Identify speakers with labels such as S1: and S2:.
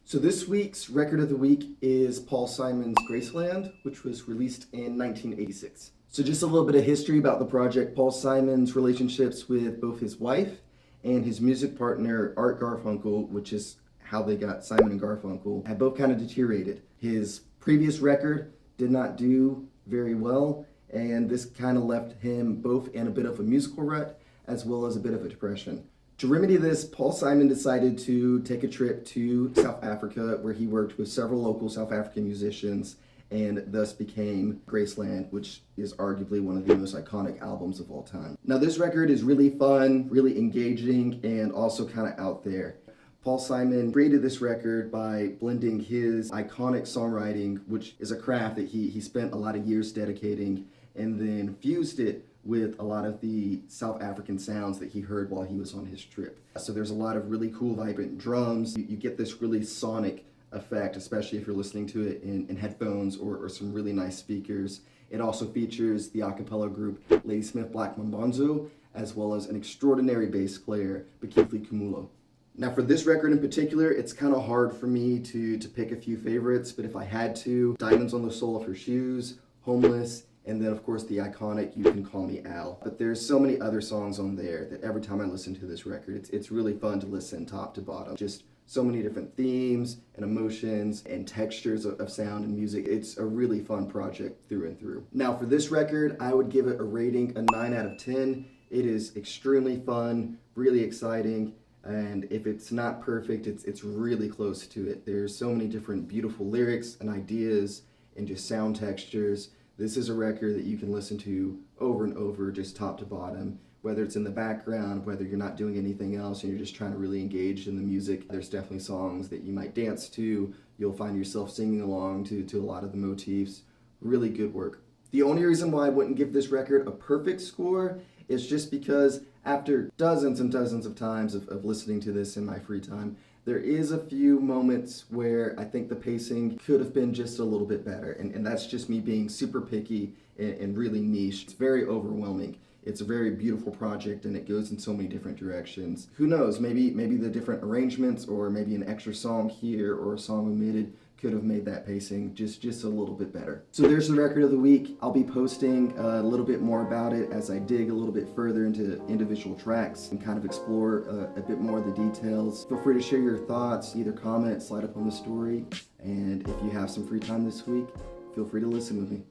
S1: So this week's record of the week is Paul Simon's Graceland, which was released in 1986. So just a little bit of history about the project. Paul Simon's relationships with both his wife and his music partner, Art Garfunkel, which is how they got Simon and Garfunkel, had both kind of deteriorated. His previous record did not do very well, and this kind of left him both in a bit of a musical rut as well as a bit of a depression. To remedy this, Paul Simon decided to take a trip to South Africa, where he worked with several local South African musicians and thus became Graceland, which is arguably one of the most iconic albums of all time. Now this record is really fun, really engaging, and also kind of out there. Paul Simon created this record by blending his iconic songwriting, which is a craft that he spent a lot of years dedicating, and then fused it with a lot of the South African sounds that he heard while he was on his trip. So there's a lot of really cool, vibrant drums. You get this really sonic effect, especially if you're listening to it in headphones or some really nice speakers. It also features the a cappella group Ladysmith Black Mambanzo, as well as an extraordinary bass player, Bekifli Kumulo. Now for this record in particular, it's kind of hard for me to pick a few favorites, but if I had to, Diamonds on the Sole of Her Shoes, Homeless, and then of course the iconic You Can Call Me Al. But there's so many other songs on there that every time I listen to this record, it's really fun to listen top to bottom. Just so many different themes and emotions and textures of sound and music. It's a really fun project through and through. Now for this record, I would give it a rating, a 9 out of 10. It is extremely fun, really exciting, and if it's not perfect, it's really close to it. There's so many different beautiful lyrics and ideas and just sound textures. This is a record that you can listen to over and over, just top to bottom, whether it's in the background, whether you're not doing anything else and you're just trying to really engage in the music. There's definitely songs that you might dance to. You'll find yourself singing along to a lot of the motifs. Really good work. The only reason why I wouldn't give this record a perfect score is just because after dozens and dozens of times of listening to this in my free time, there is a few moments where I think the pacing could have been just a little bit better. And that's just me being super picky and really niche. It's very overwhelming. It's a very beautiful project and it goes in so many different directions. Who knows, maybe the different arrangements or maybe an extra song here or a song omitted could have made that pacing just a little bit better. So there's the record of the week. I'll be posting a little bit more about it as I dig a little bit further into individual tracks and kind of explore a bit more of the details. Feel free to share your thoughts, either comment, slide up on the story, and if you have some free time this week, feel free to listen with me.